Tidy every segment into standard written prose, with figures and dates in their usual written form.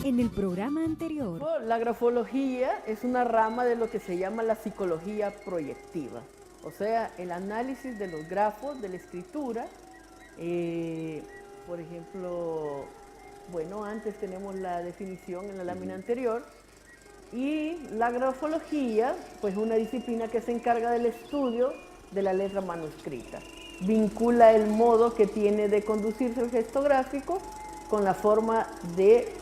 En el programa anterior. La grafología es una rama de lo que se llama la psicología proyectiva, o sea, el análisis de los grafos, de la escritura. Por ejemplo, bueno, antes tenemos la definición en la lámina anterior, y la grafología, pues una disciplina que se encarga del estudio de la letra manuscrita. Vincula el modo que tiene de conducirse el gesto gráfico con la forma de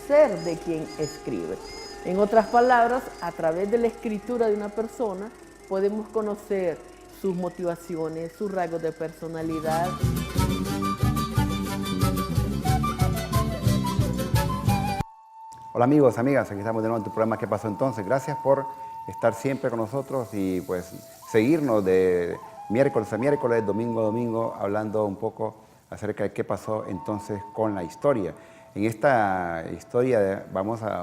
ser de quien escribe. En otras palabras, a través de la escritura de una persona podemos conocer sus motivaciones, sus rasgos de personalidad. Hola amigos, amigas, aquí estamos de nuevo en tu programa ¿Qué pasó entonces? Gracias por estar siempre con nosotros y pues seguirnos de miércoles a miércoles, domingo a domingo, hablando un poco acerca de qué pasó entonces con la historia. En esta historia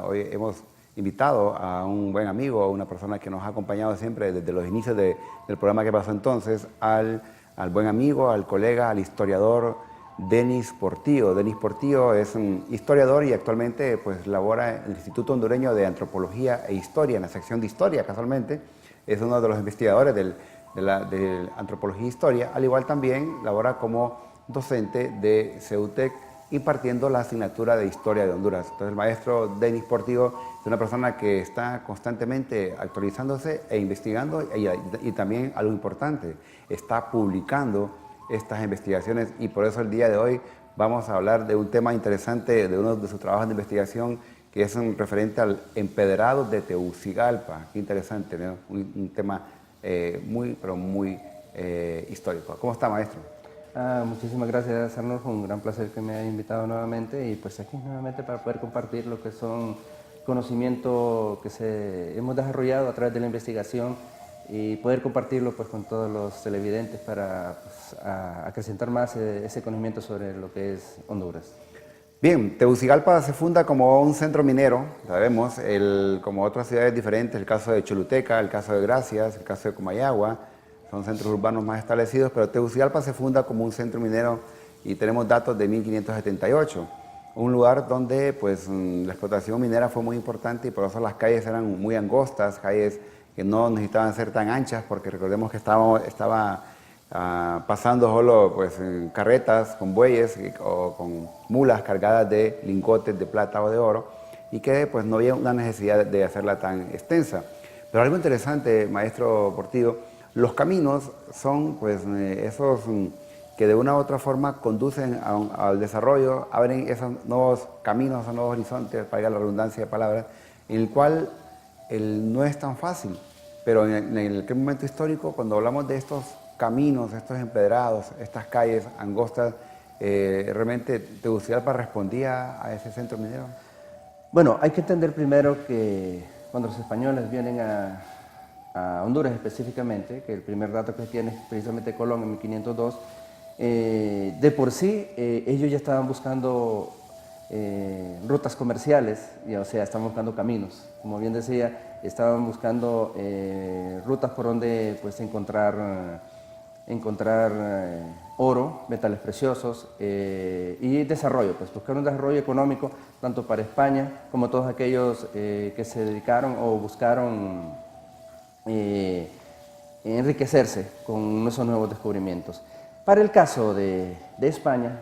hoy hemos invitado a un buen amigo, una persona que nos ha acompañado siempre desde los inicios del programa ¿Qué pasó entonces? Al buen amigo, al colega, al historiador Denis Portillo. Denis Portillo es un historiador y actualmente pues labora en el Instituto Hondureño de Antropología e Historia, en la sección de Historia casualmente. Es uno de los investigadores de Antropología e Historia, al igual también labora como docente de CEUTEC, impartiendo la asignatura de Historia de Honduras. Entonces el maestro Denis Portillo es una persona que está constantemente actualizándose e investigando y también algo importante, está publicando estas investigaciones, y por eso el día de hoy vamos a hablar de un tema interesante de uno de sus trabajos de investigación, que es un referente al empedrado de Tegucigalpa. Qué interesante, ¿no? Un tema muy histórico. ¿Cómo está, maestro? Muchísimas gracias, Arnulfo. Un gran placer que me haya invitado nuevamente, y pues aquí nuevamente para poder compartir lo que son conocimientos que hemos desarrollado a través de la investigación y poder compartirlo pues con todos los televidentes para pues, acrecentar más ese conocimiento sobre lo que es Honduras. Bien, Tegucigalpa se funda como un centro minero, sabemos, como otras ciudades diferentes, el caso de Choluteca, el caso de Gracias, el caso de Comayagua, son centros urbanos más establecidos, pero Tegucigalpa se funda como un centro minero y tenemos datos de 1578, un lugar donde pues, la explotación minera fue muy importante y por eso las calles eran muy angostas, calles que no necesitaban ser tan anchas, porque recordemos que estaba pasando solo pues, carretas con bueyes o con mulas cargadas de lingotes de plata o de oro, y que pues, no había una necesidad de hacerla tan extensa. Pero algo interesante, maestro Portillo, los caminos son pues, esos que de una u otra forma conducen al desarrollo, abren esos nuevos caminos, esos nuevos horizontes, para la redundancia de palabras, en el cual no es tan fácil, pero en aquel momento histórico, cuando hablamos de estos caminos, estos empedrados, estas calles angostas, ¿realmente Tegucigalpa respondía a ese centro minero? Bueno, hay que entender primero que cuando los españoles vienen a Honduras específicamente, que el primer dato que tiene es precisamente Colón en 1502, de por sí ellos ya estaban buscando rutas comerciales, o sea, estaban buscando caminos. Como bien decía, estaban buscando rutas por donde pues, encontrar oro, metales preciosos y desarrollo, pues buscar un desarrollo económico tanto para España como todos aquellos que se dedicaron o buscaron enriquecerse con esos nuevos descubrimientos. Para el caso de España,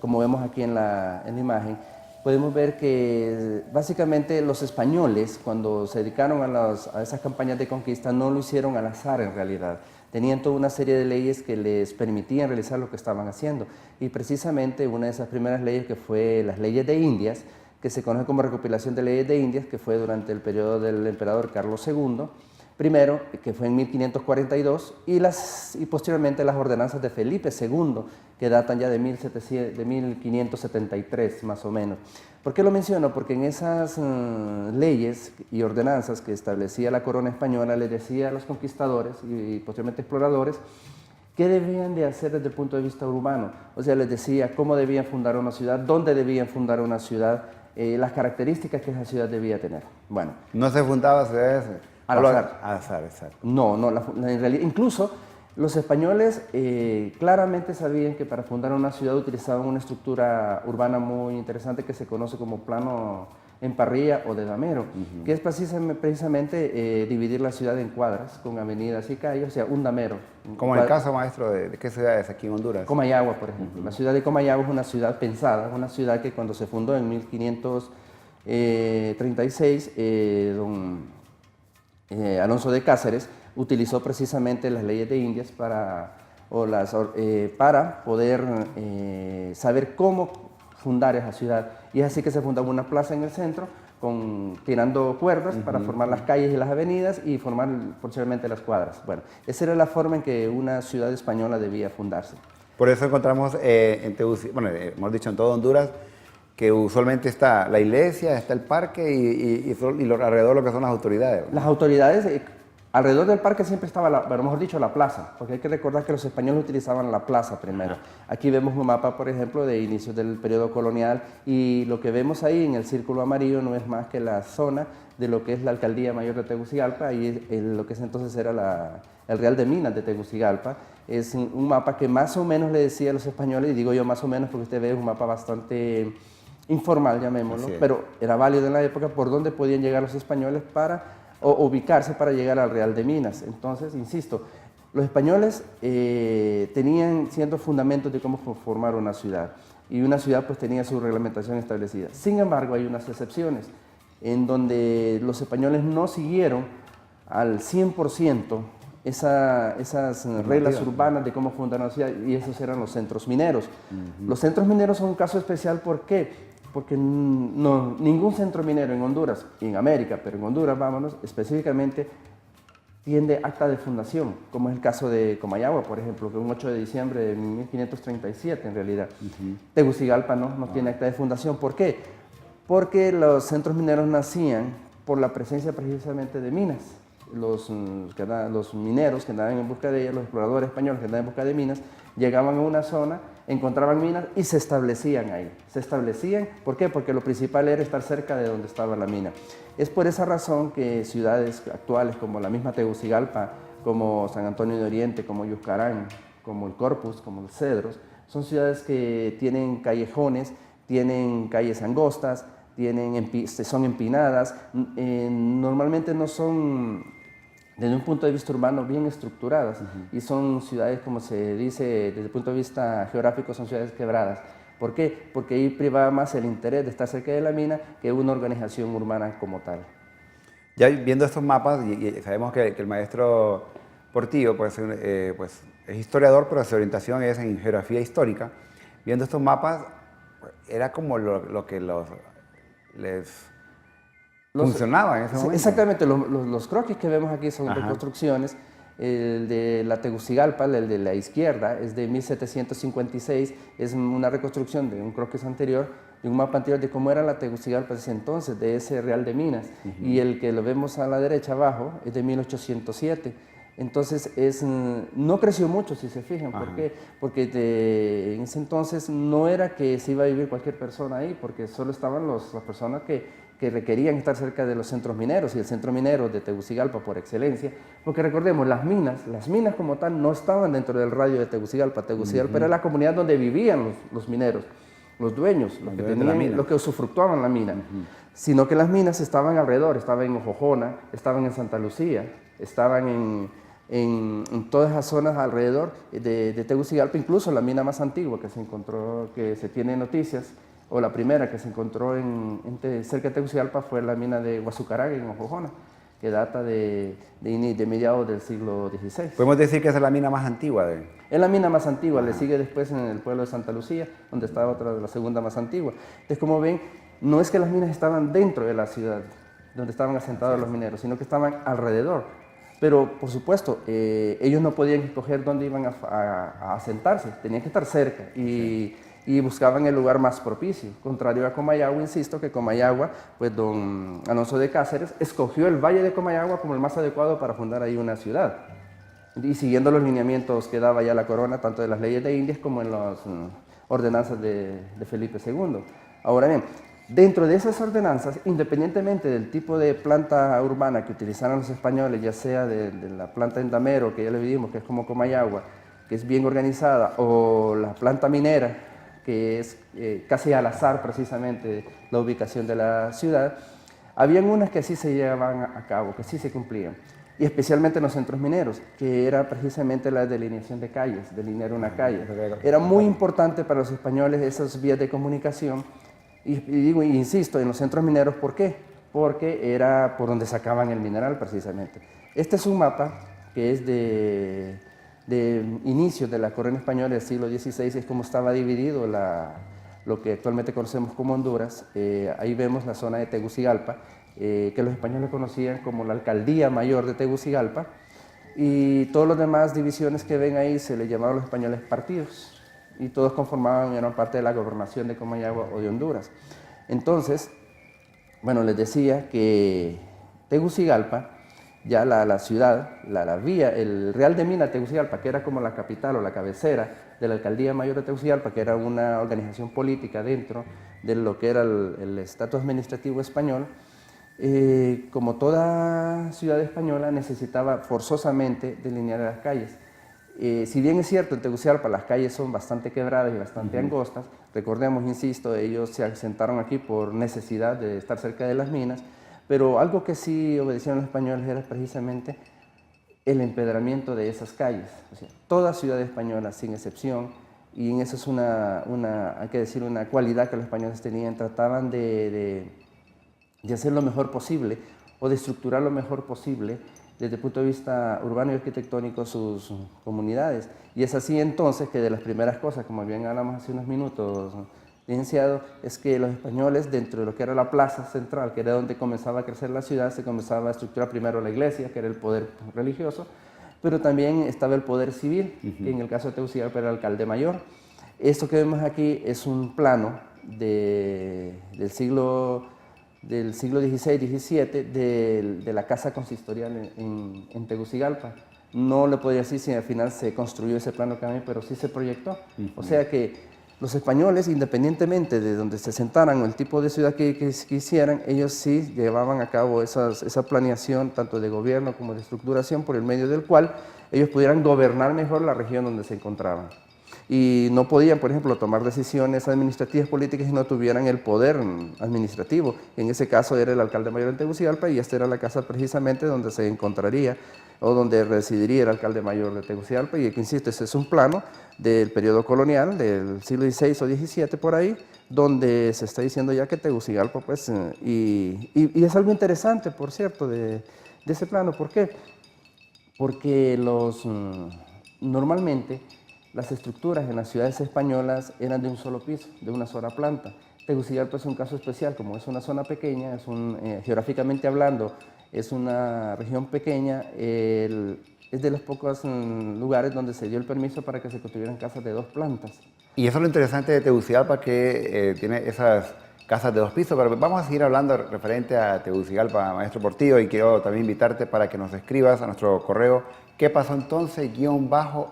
como vemos aquí en la imagen, podemos ver que básicamente los españoles, cuando se dedicaron a esas campañas de conquista, no lo hicieron al azar en realidad. Tenían toda una serie de leyes que les permitían realizar lo que estaban haciendo. Y precisamente una de esas primeras leyes, que fue las leyes de Indias, que se conoce como recopilación de leyes de Indias, que fue durante el periodo del emperador Carlos II, primero, que fue en 1542, y posteriormente las ordenanzas de Felipe II, que datan ya de 1573 más o menos. ¿Por qué lo menciono? Porque en esas leyes y ordenanzas que establecía la corona española, le decía a los conquistadores y posteriormente exploradores qué debían de hacer desde el punto de vista urbano. O sea, les decía cómo debían fundar una ciudad, dónde debían fundar una ciudad, las características que esa ciudad debía tener. Bueno, no se fundaba ciudades al azar. Al azar, exacto. No, en realidad, incluso Los españoles claramente sabían que para fundar una ciudad utilizaban una estructura urbana muy interesante que se conoce como plano en parrilla o de damero, que es precisamente dividir la ciudad en cuadras con avenidas y calles, o sea, un damero. Como en el caso, maestro, ¿de qué ciudades aquí en Honduras? Comayagua, por ejemplo. La ciudad de Comayagua es una ciudad pensada, una ciudad que cuando se fundó en 1536, Alonso de Cáceres utilizó precisamente las leyes de Indias para poder saber cómo fundar esa ciudad. Y es así que se fundaba una plaza en el centro, tirando cuerdas para formar las calles y las avenidas y formar posteriormente las cuadras. Bueno, esa era la forma en que una ciudad española debía fundarse. Por eso encontramos en Tegucigalpa, bueno, hemos dicho en todo Honduras, que usualmente está la iglesia, está el parque y alrededor lo que son las autoridades. Las autoridades, alrededor del parque siempre estaba, pero mejor dicho, la plaza, porque hay que recordar que los españoles utilizaban la plaza primero. Aquí vemos un mapa, por ejemplo, de inicios del periodo colonial y lo que vemos ahí en el círculo amarillo no es más que la zona de lo que es la Alcaldía Mayor de Tegucigalpa y lo que entonces era el Real de Minas de Tegucigalpa. Es un mapa que más o menos le decía a los españoles, y digo yo más o menos porque usted ve un mapa bastante informal, llamémoslo, pero era válido en la época por donde podían llegar los españoles o ubicarse para llegar al Real de Minas. Entonces, insisto, los españoles tenían ciertos fundamentos de cómo formar una ciudad y una ciudad pues tenía su reglamentación establecida. Sin embargo, hay unas excepciones en donde los españoles no siguieron al 100% esas reglas urbanas de cómo fundar una ciudad y esos eran los centros mineros. Los centros mineros son un caso especial, ¿por qué? Porque ningún centro minero en Honduras, y en América, pero en Honduras, vámonos, específicamente tiene acta de fundación, como es el caso de Comayagua, por ejemplo, que un 8 de diciembre de 1537 en realidad. Tegucigalpa no tiene acta de fundación. ¿Por qué? Porque los centros mineros nacían por la presencia precisamente de minas. Los mineros que andaban en busca de ellas, los exploradores españoles que andaban en busca de minas, llegaban a una zona, encontraban minas y se establecían ahí. Se establecían, ¿por qué? Porque lo principal era estar cerca de donde estaba la mina. Es por esa razón que ciudades actuales como la misma Tegucigalpa, como San Antonio de Oriente, como Yuscarán, como el Corpus, como los Cedros, son ciudades que tienen callejones, tienen calles angostas, son empinadas, normalmente no son, desde un punto de vista urbano, bien estructuradas y son ciudades, como se dice desde el punto de vista geográfico, son ciudades quebradas. ¿Por qué? Porque ahí privaba más el interés de estar cerca de la mina que una organización urbana como tal. Ya viendo estos mapas, y sabemos que el maestro Portillo pues es historiador, pero su orientación es en geografía histórica. Viendo estos mapas, era como lo que les funcionaba en ese momento. Exactamente, los croquis que vemos aquí son reconstrucciones. El de la Tegucigalpa, el de la izquierda, es de 1756, es una reconstrucción de un croquis anterior, de un mapa anterior de cómo era la Tegucigalpa de ese entonces, de ese Real de Minas. Y el que lo vemos a la derecha abajo es de 1807. Entonces no creció mucho, si se fijan. ¿Por qué? Porque en ese entonces no era que se iba a vivir cualquier persona ahí, porque solo estaban las personas que requerían estar cerca de los centros mineros, y el centro minero de Tegucigalpa por excelencia, porque recordemos, las minas como tal no estaban dentro del radio de Tegucigalpa. Tegucigalpa era la comunidad donde vivían los mineros, los dueños, los que usufructuaban la mina, sino que las minas estaban alrededor, estaban en Ojojona, estaban en Santa Lucía, estaban en todas esas zonas alrededor de Tegucigalpa, incluso la mina más antigua que se encontró, que se tiene noticias, o la primera que se encontró cerca de Tegucigalpa fue la mina de Guazucarán en Ojojona, que data de mediados del siglo XVI. ¿Podemos decir que esa es la mina más antigua? Es la mina más antigua, le sigue después en el pueblo de Santa Lucía, donde está otra de la segunda más antigua. Entonces, como ven, no es que las minas estaban dentro de la ciudad, donde estaban asentados los mineros, sino que estaban alrededor. Pero, por supuesto, ellos no podían escoger dónde iban a asentarse, tenían que estar cerca y buscaban el lugar más propicio. Contrario a Comayagua, insisto, que Comayagua, pues don Alonso de Cáceres escogió el Valle de Comayagua como el más adecuado para fundar ahí una ciudad. Y siguiendo los lineamientos que daba ya la corona, tanto de las leyes de Indias como en las ordenanzas de Felipe II. Ahora bien, Dentro de esas ordenanzas, independientemente del tipo de planta urbana que utilizaran los españoles, ya sea de la planta endamero, que ya le vimos, que es como Comayagua, que es bien organizada, o la planta minera, que es casi al azar precisamente la ubicación de la ciudad, habían unas que sí se llevaban a cabo, que sí se cumplían, y especialmente en los centros mineros, que era precisamente la delineación de calles, delinear una calle. Era muy importante para los españoles esas vías de comunicación, y digo, insisto, en los centros mineros, ¿por qué? Porque era por donde sacaban el mineral precisamente. Este es un mapa que es de inicio de la corona española del siglo XVI, es como estaba dividido lo que actualmente conocemos como Honduras. Ahí vemos la zona de Tegucigalpa, que los españoles conocían como la Alcaldía Mayor de Tegucigalpa, y todas las demás divisiones que ven ahí se les llamaban los españoles partidos, y todos conformaban, eran parte de la gobernación de Comayagua o de Honduras. Entonces, bueno, les decía que Tegucigalpa, ya la ciudad, la vía, el Real de Mina Tegucigalpa, que era como la capital o la cabecera de la Alcaldía Mayor de Tegucigalpa, que era una organización política dentro de lo que era el estatus administrativo español, como toda ciudad española necesitaba forzosamente delinear las calles. Si bien es cierto, en Tegucigalpa las calles son bastante quebradas y bastante angostas, recordemos, insisto, ellos se asentaron aquí por necesidad de estar cerca de las minas, pero algo que sí obedecieron los españoles era precisamente el empedramiento de esas calles. O sea, toda ciudad española, sin excepción, y en eso es hay que decir, una cualidad que los españoles tenían, trataban de hacer lo mejor posible o de estructurar lo mejor posible desde el punto de vista urbano y arquitectónico sus comunidades. Y es así entonces que de las primeras cosas, como bien hablamos hace unos minutos, licenciado, es que los españoles, dentro de lo que era la plaza central, que era donde comenzaba a crecer la ciudad, se comenzaba a estructurar primero la iglesia, que era el poder religioso, pero también estaba el poder civil, que en el caso de Tegucigalpa era el alcalde mayor. Esto que vemos aquí es un plano del siglo XVI-XVII de la casa consistorial en Tegucigalpa. No le podría decir si al final se construyó ese plano también, pero sí se proyectó. O sea que los españoles, independientemente de donde se sentaran o el tipo de ciudad que quisieran, ellos sí llevaban a cabo esa planeación tanto de gobierno como de estructuración por el medio del cual ellos pudieran gobernar mejor la región donde se encontraban. Y no podían, por ejemplo, tomar decisiones administrativas políticas si no tuvieran el poder administrativo. En ese caso era el alcalde mayor de Tegucigalpa y esta era la casa precisamente donde se encontraría o donde residiría el alcalde mayor de Tegucigalpa. Y insisto, ese es un plano del periodo colonial del siglo XVI o XVII por ahí, donde se está diciendo ya que Tegucigalpa, pues, y es algo interesante, por cierto, de ese plano. ¿Por qué? Porque normalmente las estructuras en las ciudades españolas eran de un solo piso, de una sola planta. Tegucigalpa es un caso especial, como es una zona pequeña, geográficamente hablando, es una región pequeña, es de los pocos lugares donde se dio el permiso para que se construyeran casas de 2 plantas. Y eso es lo interesante de Tegucigalpa, que tiene esas casas de 2 pisos, pero vamos a seguir hablando referente a Tegucigalpa, maestro Portillo, y quiero también invitarte para que nos escribas a nuestro correo ¿qué pasó entonces?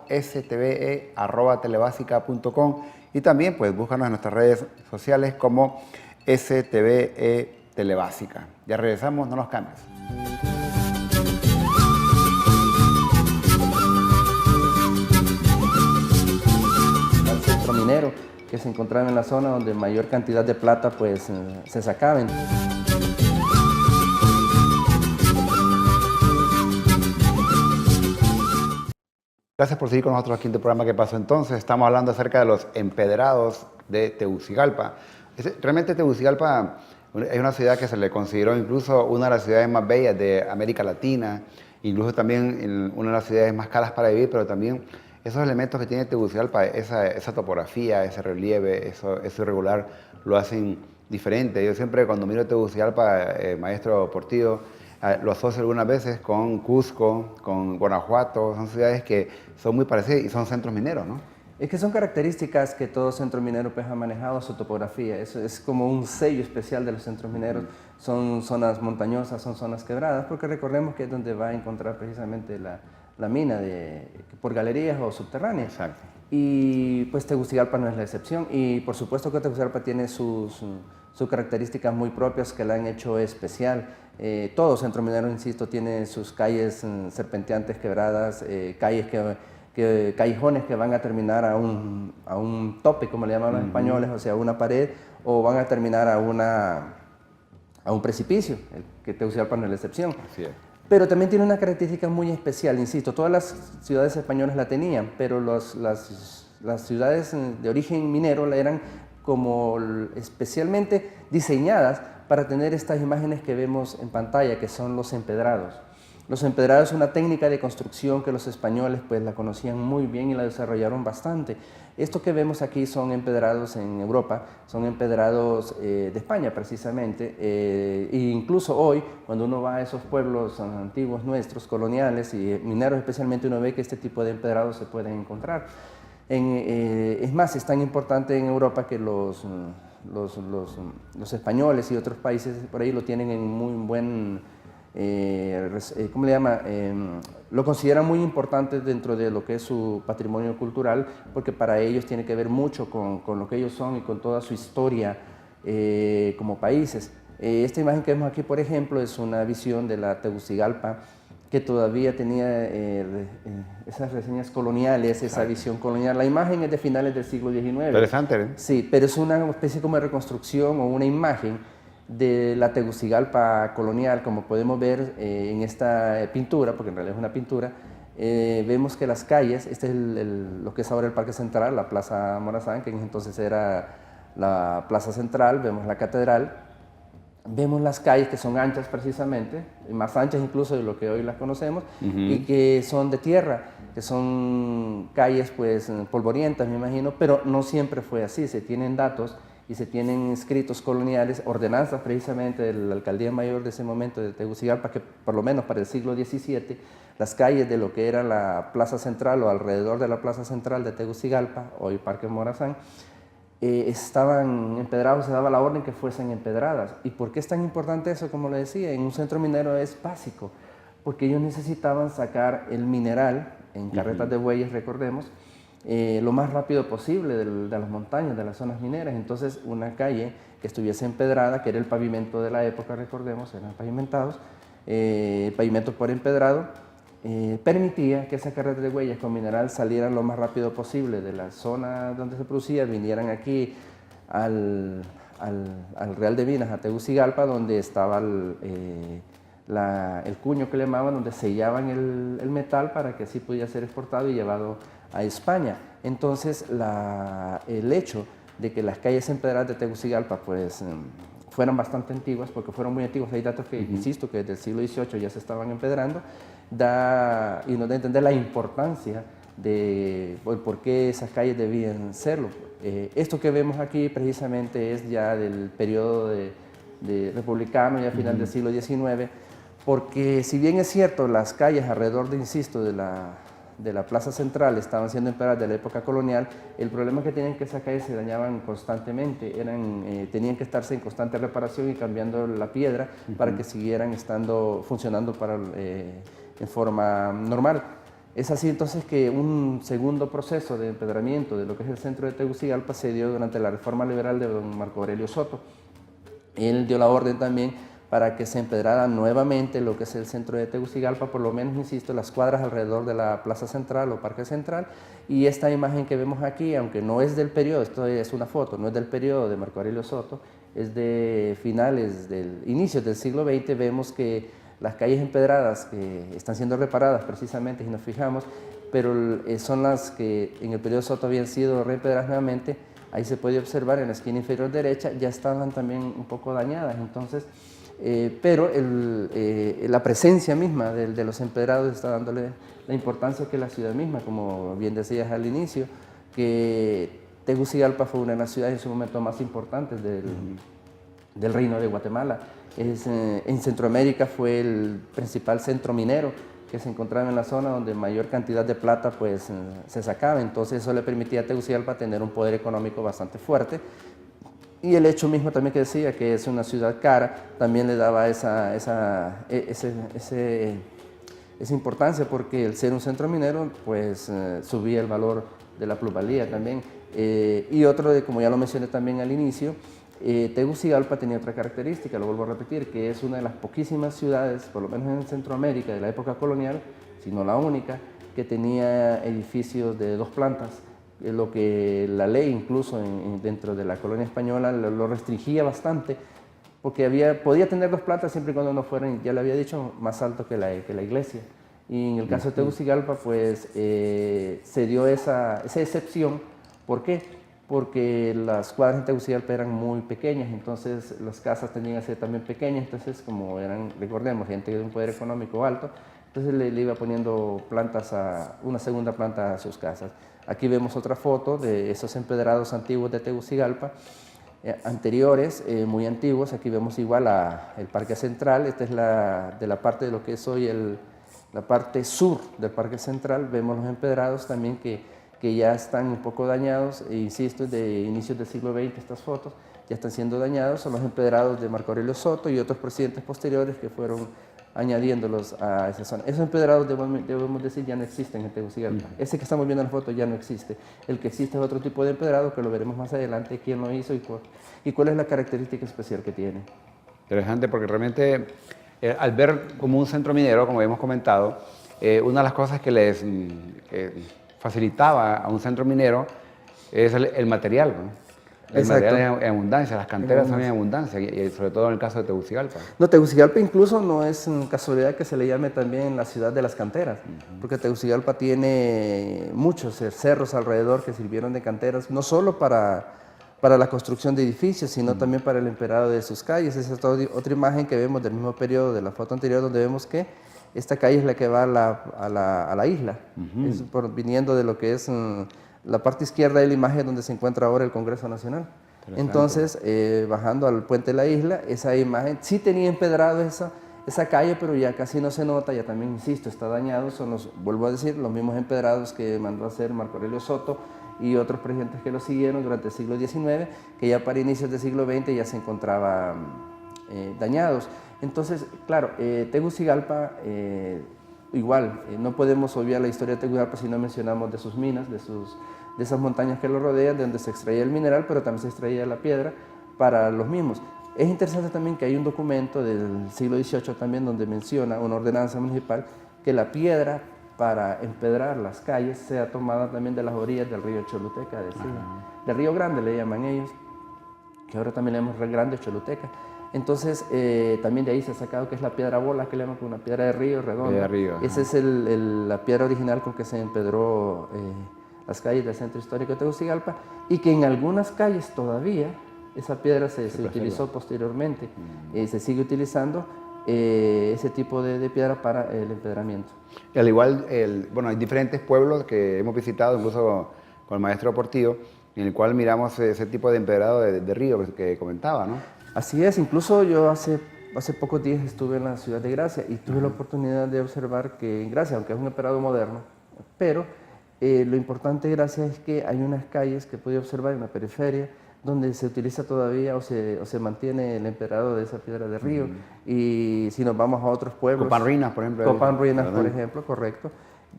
_stve@telebasica.com, y también pues búscanos en nuestras redes sociales como STVE Telebásica. Ya regresamos, no nos cambies. Al centro minero que se encontraba en la zona donde mayor cantidad de plata pues se sacaba. Gracias por seguir con nosotros aquí en tu programa ¿Qué pasó entonces? Estamos hablando acerca de los empedrados de Tegucigalpa. Realmente Tegucigalpa es una ciudad que se le consideró incluso una de las ciudades más bellas de América Latina, incluso también una de las ciudades más caras para vivir, pero también esos elementos que tiene Tegucigalpa, esa topografía, ese relieve, eso irregular, lo hacen diferente. Yo siempre cuando miro Tegucigalpa, maestro Portillo, lo asocio algunas veces con Cusco, con Guanajuato, son ciudades que son muy parecidas y son centros mineros, ¿no? Es que son características que todo centro minero pues, ha manejado, su topografía. Eso es como un sello especial de los centros mineros. Son zonas montañosas, son zonas quebradas, porque recordemos que es donde va a encontrar precisamente la mina por galerías o subterráneas. Exacto. y pues Tegucigalpa no es la excepción. Y por supuesto que Tegucigalpa tiene sus características muy propias que la han hecho especial. Todo Centro Minero, insisto, tiene sus calles serpenteantes, quebradas, callejones que van a terminar a un tope, como le llaman los españoles, o sea, una pared, o van a terminar a un precipicio, que Tegucigalpa no es la excepción. Así es. Pero también tiene una característica muy especial, insisto, todas las ciudades españolas la tenían, pero las ciudades de origen minero eran como especialmente diseñadas para tener estas imágenes que vemos en pantalla, que son los empedrados. Los empedrados es una técnica de construcción que los españoles pues la conocían muy bien y la desarrollaron bastante. Esto que vemos aquí son empedrados en Europa, son empedrados de España precisamente, e incluso hoy cuando uno va a esos pueblos antiguos nuestros, coloniales y mineros especialmente, uno ve que este tipo de empedrados se pueden encontrar. Es más, es tan importante en Europa que los españoles y otros países por ahí lo tienen en muy buen, ¿cómo le llama? Lo consideran muy importante dentro de lo que es su patrimonio cultural, porque para ellos tiene que ver mucho con lo que ellos son y con toda su historia como países. Esta imagen que vemos aquí, por ejemplo, es una visión de la Tegucigalpa que todavía tenía esas reseñas coloniales, esa visión colonial. La imagen es de finales del siglo XIX. Interesante, ¿eh? Sí, pero es una especie como de reconstrucción o una imagen de la Tegucigalpa colonial, como podemos ver en esta pintura, porque en realidad es una pintura. Vemos que las calles, este es lo que es ahora el Parque Central, la Plaza Morazán, que en ese entonces era la Plaza Central, vemos la catedral. Vemos las calles que son anchas precisamente, más anchas incluso de lo que hoy las conocemos, y que son de tierra, que son calles pues polvorientas, me imagino, pero no siempre fue así. Se tienen datos y se tienen escritos coloniales, ordenanzas precisamente de la alcaldía mayor de ese momento de Tegucigalpa, que por lo menos para el siglo XVII, las calles de lo que era la Plaza Central o alrededor de la Plaza Central de Tegucigalpa, hoy Parque Morazán, estaban empedrados, se daba la orden que fuesen empedradas. ¿Y por qué es tan importante eso? Como le decía, en un centro minero es básico, porque ellos necesitaban sacar el mineral en carretas de bueyes, recordemos, lo más rápido posible de las montañas, de las zonas mineras. Entonces una calle que estuviese empedrada, que era el pavimento de la época, recordemos, eran pavimentados, pavimento por empedrado, permitía que esas carretas de huellas con mineral salieran lo más rápido posible de la zona donde se producía, vinieran aquí al Real de Minas, a Tegucigalpa, donde estaba el cuño que le llamaban, donde sellaban el metal para que así pudiera ser exportado y llevado a España. Entonces el hecho de que las calles empedradas de Tegucigalpa pues fueran bastante antiguas, porque fueron muy antiguas, hay datos que, insisto, que desde el siglo XVIII ya se estaban empedrando, y nos da a entender la importancia de por qué esas calles debían serlo. Esto que vemos aquí precisamente es ya del periodo de republicano, ya final del siglo XIX, porque si bien es cierto, las calles alrededor, insisto, de la Plaza Central estaban siendo empedradas de la época colonial, el problema que tenían que esas calles se dañaban constantemente, tenían que estarse en constante reparación y cambiando la piedra para que siguieran funcionando en forma normal. Es así entonces que un segundo proceso de empedramiento de lo que es el centro de Tegucigalpa se dio durante la reforma liberal de don Marco Aurelio Soto. Él dio la orden también para que se empedrara nuevamente lo que es el centro de Tegucigalpa, por lo menos, insisto, las cuadras alrededor de la Plaza Central o Parque Central. Y esta imagen que vemos aquí, aunque no es del periodo, esto es una foto, no es del periodo de Marco Aurelio Soto, es de inicios del siglo XX, vemos que las calles empedradas que están siendo reparadas precisamente, si nos fijamos, pero son las que en el periodo Soto habían sido reempedradas nuevamente. Ahí se puede observar en la esquina inferior derecha, ya estaban también un poco dañadas. Entonces, pero la presencia misma de los empedrados está dándole la importancia que la ciudad misma, como bien decías al inicio, que Tegucigalpa fue una de las ciudades en su momento más importantes del Reino de Guatemala. En Centroamérica fue el principal centro minero que se encontraba en la zona donde mayor cantidad de plata pues, se sacaba. Entonces eso le permitía a Tegucigalpa tener un poder económico bastante fuerte. Y el hecho mismo también que decía que es una ciudad cara, también le daba ese esa importancia porque el ser un centro minero pues subía el valor de la plusvalía también. Y otro, como ya lo mencioné también al inicio, Tegucigalpa tenía otra característica, lo vuelvo a repetir, que es una de las poquísimas ciudades, por lo menos en Centroamérica de la época colonial, sino la única, que tenía edificios de 2 plantas, lo que la ley incluso dentro de la colonia española lo restringía bastante, porque podía tener 2 plantas siempre y cuando no fueran, ya le había dicho, más alto que la iglesia. Y en el caso de Tegucigalpa, pues se dio esa excepción. ¿Por qué? Porque las cuadras en Tegucigalpa eran muy pequeñas, entonces las casas tenían que ser también pequeñas, entonces como eran, recordemos, gente de un poder económico alto, entonces le iba poniendo una segunda planta a sus casas. Aquí vemos otra foto de esos empedrados antiguos de Tegucigalpa, anteriores, muy antiguos. Aquí vemos igual el Parque Central. Esta es de la parte de lo que es hoy la parte sur del Parque Central. Vemos los empedrados también que ya están un poco dañados, e insisto, de inicios del siglo XX estas fotos, ya están siendo dañados. Son los empedrados de Marco Aurelio Soto y otros presidentes posteriores que fueron añadiéndolos a esa zona. Esos empedrados, debemos decir, ya no existen en Tegucigalpa. Ese que estamos viendo en la foto ya no existe. El que existe es otro tipo de empedrado que lo veremos más adelante, quién lo hizo y cuál es la característica especial que tiene. Interesante, porque realmente al ver como un centro minero, como hemos comentado, una de las cosas que les facilitaba a un centro minero es el material, ¿no? El material en abundancia, las canteras también en abundancia, y sobre todo en el caso de Tegucigalpa. No, Tegucigalpa incluso no es casualidad que se le llame también la ciudad de las canteras, porque Tegucigalpa tiene muchos cerros alrededor que sirvieron de canteras, no solo para la construcción de edificios, sino también para el empedrado de sus calles. Esa es otra imagen que vemos del mismo periodo de la foto anterior, donde vemos que esta calle es la que va a la isla, viniendo de lo que es la parte izquierda de la imagen donde se encuentra ahora el Congreso Nacional. Entonces, bajando al puente de la isla, esa imagen sí tenía empedrado esa calle, pero ya casi no se nota, ya también, insisto, está dañado. Son vuelvo a decir, los mismos empedrados que mandó a hacer Marco Aurelio Soto y otros presidentes que lo siguieron durante el siglo XIX, que ya para inicios del siglo XX ya se encontraban dañados. Entonces, claro, Tegucigalpa, igual, no podemos obviar la historia de Tegucigalpa si no mencionamos de sus minas, de esas montañas que lo rodean, de donde se extraía el mineral, pero también se extraía la piedra para los mismos. Es interesante también que hay un documento del siglo XVIII también donde menciona una ordenanza municipal que la piedra para empedrar las calles sea tomada también de las orillas del río Choluteca, del río Grande le llaman ellos, que ahora también le llamamos Río Grande o Choluteca. Entonces, también de ahí se ha sacado que es la piedra bola, que le llaman una piedra de río redonda. Esa es la piedra original con que se empedró las calles del centro histórico de Tegucigalpa, y que en algunas calles todavía esa piedra se utilizó posteriormente. Se sigue utilizando ese tipo de piedra para el empedramiento. Y al igual, bueno, hay diferentes pueblos que hemos visitado, incluso con el maestro Portillo, en el cual miramos ese tipo de empedrado de río que comentaba, ¿no? Así es, incluso yo hace pocos días estuve en la ciudad de Gracia y tuve la oportunidad de observar que en Gracia, aunque es un empedrado moderno, pero lo importante de Gracia es que hay unas calles que pude observar en la periferia donde se utiliza todavía o se mantiene el empedrado de esa piedra de río. Y si nos vamos a otros pueblos... Copán Ruinas, por ejemplo. Copán Ruinas, por ejemplo, correcto.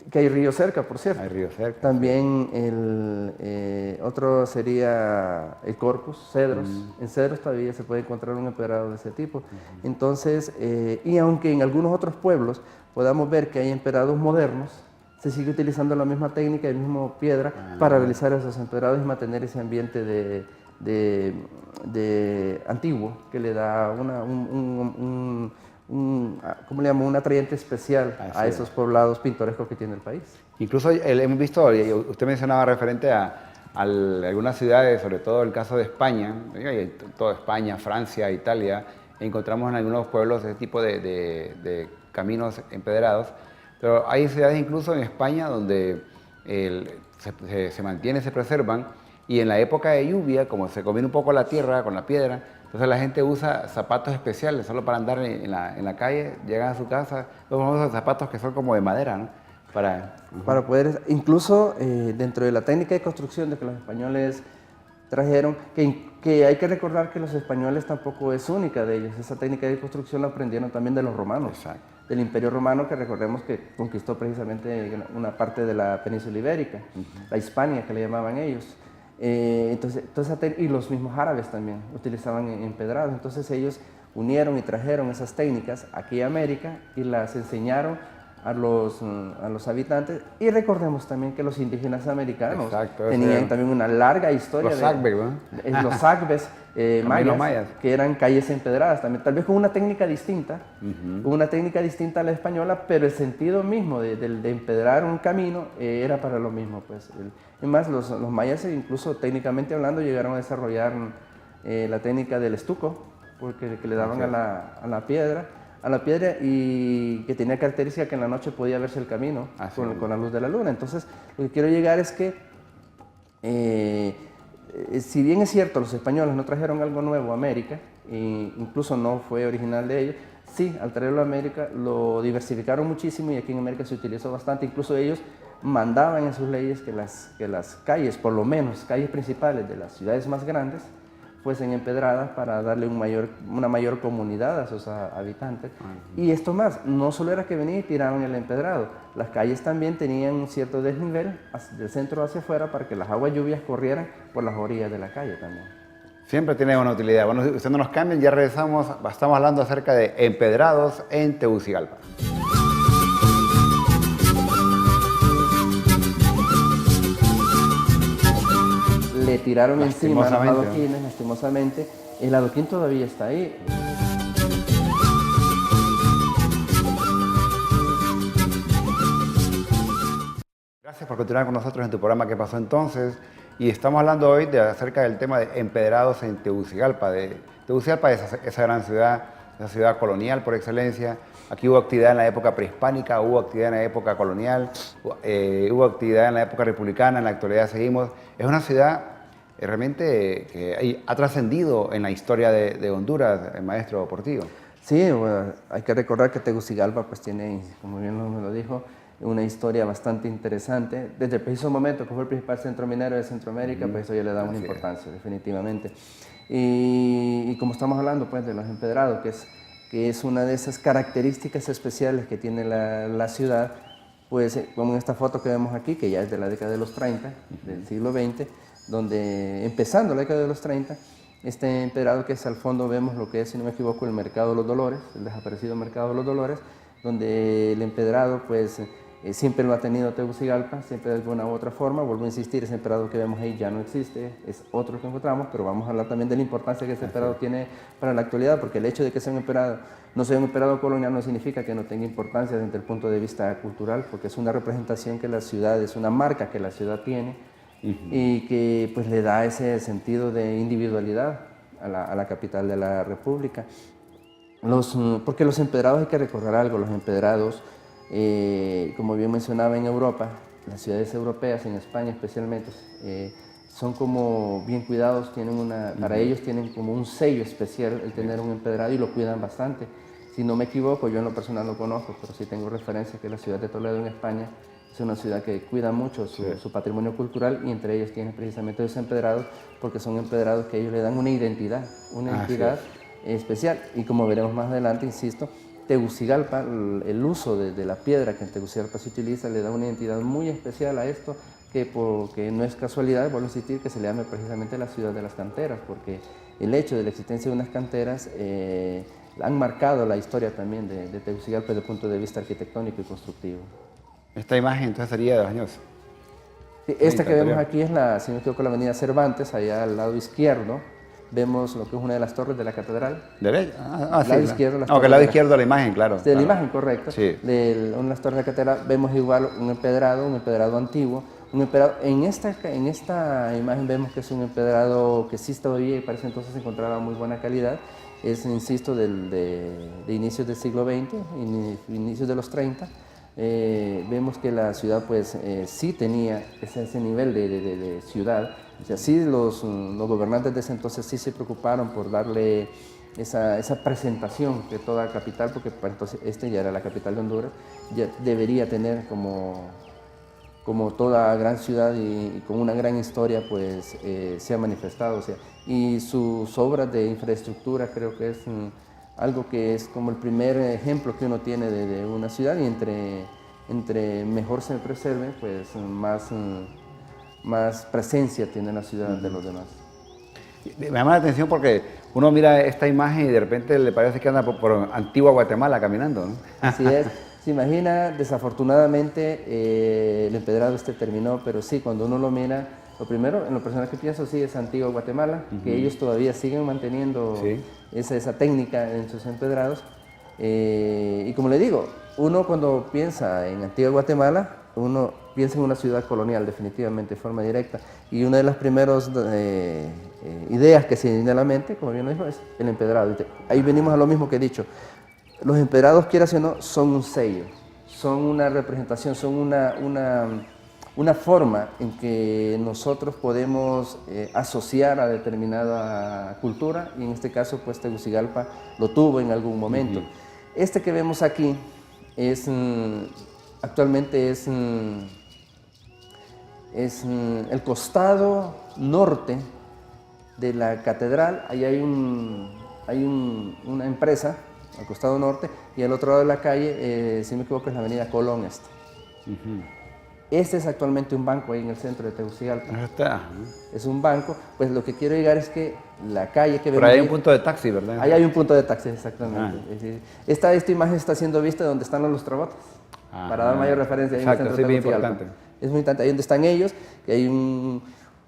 Que hay río cerca, por cierto. Hay río cerca. También otro sería el Corpus, Cedros. En Cedros todavía se puede encontrar un empedrado de ese tipo. Entonces, y aunque en algunos otros pueblos podamos ver que hay empedrados modernos, se sigue utilizando la misma técnica y la misma piedra para realizar esos empedrados y mantener ese ambiente de antiguo que le da ¿cómo le llamo? Un atrayente especial a esos poblados pintorescos que tiene el país. Incluso hemos visto, usted mencionaba referente a algunas ciudades, sobre todo el caso de España, toda España, Francia, Italia, encontramos en algunos pueblos ese tipo de caminos empedrados, pero hay ciudades incluso en España donde se mantiene, se preservan, y en la época de lluvia, como se combina un poco la tierra con la piedra, entonces la gente usa zapatos especiales solo para andar en la calle, llegan a su casa, los famosos zapatos que son como de madera, ¿no? Para poder, incluso dentro de la técnica de construcción de que los españoles trajeron, que hay que recordar que los españoles tampoco es única de ellos, esa técnica de construcción la aprendieron también de los romanos. Exacto. del Imperio Romano, que recordemos que conquistó precisamente una parte de la península ibérica, la Hispania que le llamaban ellos. Y los mismos árabes también utilizaban empedrados, entonces ellos unieron y trajeron esas técnicas aquí a América y las enseñaron a los habitantes. Y recordemos también que los indígenas americanos tenían también una larga historia. Los Agves, ¿no? Los Agves mayas, que eran calles empedradas también, tal vez con una técnica distinta, a la española, pero el sentido mismo de empedrar un camino era para lo mismo. Pues. Además, los mayas, incluso técnicamente hablando, llegaron a desarrollar la técnica del estuco, porque que le daban a la piedra, y que tenía característica que en la noche podía verse el camino con la luz de la luna. Entonces, lo que quiero llegar es que, si bien es cierto, los españoles no trajeron algo nuevo a América, e incluso no fue original de ellos, sí, al traerlo a América lo diversificaron muchísimo y aquí en América se utilizó bastante. Incluso ellos mandaban en sus leyes que las calles, por lo menos calles principales de las ciudades más grandes, fuesen empedradas para darle una mayor comunidad a sus habitantes. Y esto más, no solo era que venían y tiraban el empedrado, las calles también tenían un cierto desnivel del centro hacia afuera para que las aguas lluvias corrieran por las orillas de la calle también. Siempre tiene una utilidad. Bueno, si usted no nos cambien, ya regresamos, estamos hablando acerca de empedrados en Tegucigalpa. Le tiraron encima los adoquines, lastimosamente. El adoquín todavía está ahí. Gracias por continuar con nosotros en tu programa ¿Qué pasó entonces? Y estamos hablando hoy acerca del tema de empedrados en Tegucigalpa. Tegucigalpa es esa gran ciudad, esa ciudad colonial por excelencia. Aquí hubo actividad en la época prehispánica, hubo actividad en la época colonial, hubo actividad en la época republicana, en la actualidad seguimos. Es una ciudad realmente que ha trascendido en la historia de Honduras, el maestro Portillo. Sí, bueno, hay que recordar que Tegucigalpa pues tiene, como bien me lo dijo, una historia bastante interesante. Desde el preciso momento que fue el principal centro minero de Centroamérica, pues eso ya le da una importancia, definitivamente. Y como estamos hablando pues de los empedrados, que es una de esas características especiales que tiene la ciudad, pues como en esta foto que vemos aquí, que ya es de la década de los 30, del siglo XX, donde empezando la década de los 30, este empedrado que es al fondo vemos lo que es, si no me equivoco, el Mercado de los Dolores, el desaparecido Mercado de los Dolores, donde el empedrado pues siempre lo ha tenido Tegucigalpa, siempre de alguna u otra forma. Vuelvo a insistir, ese empedrado que vemos ahí ya no existe, es otro que encontramos, pero vamos a hablar también de la importancia que ese empedrado tiene para la actualidad, porque el hecho de que sea un empedrado, no sea un empedrado colonial, no significa que no tenga importancia desde el punto de vista cultural, porque es una representación que la ciudad, es una marca que la ciudad tiene, y que pues le da ese sentido de individualidad a la capital de la República. Porque los empedrados, hay que recordar algo, los empedrados, como bien mencionaba, en Europa, las ciudades europeas, en España especialmente, son como bien cuidados, para ellos tienen como un sello especial el tener un empedrado y lo cuidan bastante. Si no me equivoco, yo en lo personal no conozco, pero sí tengo referencia que la ciudad de Toledo en España es una ciudad que cuida mucho su patrimonio cultural, y entre ellos tienen precisamente esos empedrados, porque son empedrados que ellos le dan una identidad especial. Y como veremos más adelante, insisto, Tegucigalpa, el uso de la piedra que en Tegucigalpa se utiliza, le da una identidad muy especial a esto, que no es casualidad, vuelvo a insistir, que se le llame precisamente la ciudad de las canteras, porque el hecho de la existencia de unas canteras han marcado la historia también de Tegucigalpa desde el punto de vista arquitectónico y constructivo. Esta imagen entonces sería de los años. Esta que vemos aquí es si no me equivoco, la avenida Cervantes, allá al lado izquierdo. Vemos lo que es una de las torres de la catedral. ¿Derecha? Lado izquierdo, que el lado izquierdo de la imagen, claro. De la imagen, correcto. Sí. De una de las torres de la catedral vemos igual un empedrado antiguo. En esta imagen vemos que es un empedrado que sí todavía y parece entonces encontraba muy buena calidad. Es, insisto, de inicios del siglo XX, inicios de los 30. Vemos que la ciudad pues sí tenía ese nivel de ciudad. O sea, sí los gobernantes de ese entonces sí se preocuparon por darle esa presentación que toda capital, porque para entonces ya era la capital de Honduras, ya debería tener como toda gran ciudad y con una gran historia, pues se ha manifestado. O sea, y sus obras de infraestructura creo que es algo que es como el primer ejemplo que uno tiene de una ciudad, y entre mejor se preserve, pues más presencia tiene la ciudad de los demás. Me llama la atención porque uno mira esta imagen y de repente le parece que anda por antigua Guatemala caminando, ¿no? Así es. Se imagina, desafortunadamente, el empedrado terminó, pero sí, cuando uno lo mira, lo primero, en lo personal que pienso, sí, es antigua Guatemala, que ellos todavía siguen manteniendo esa técnica en sus empedrados. Y como le digo, uno cuando piensa en antigua Guatemala, uno piensa en una ciudad colonial, definitivamente, de forma directa. Y una de las primeras ideas que se viene a la mente, como bien lo dijo, es el empedrado. Ahí venimos a lo mismo que he dicho. Los empedrados, quieras o no, son un sello, son una representación, son una forma en que nosotros podemos asociar a determinada cultura, y en este caso, pues Tegucigalpa lo tuvo en algún momento. Este que vemos aquí actualmente es el costado norte de la catedral. Ahí hay una empresa al costado norte, y al otro lado de la calle, si no me equivoco, es la avenida Colón Este. Este es actualmente un banco ahí en el centro de Tegucigalpa. Ahí está. Es un banco. Pues lo que quiero llegar es que la calle que vemos... Pero ahí hay un punto de taxi, ¿verdad? Ahí hay un punto de taxi, exactamente. Es decir, esta imagen está siendo vista donde están los Lustrobotas, para dar mayor referencia ahí. Exacto, en el sí, centro de bien Tegucigalpa. importante. Es muy importante. Ahí donde están ellos, que hay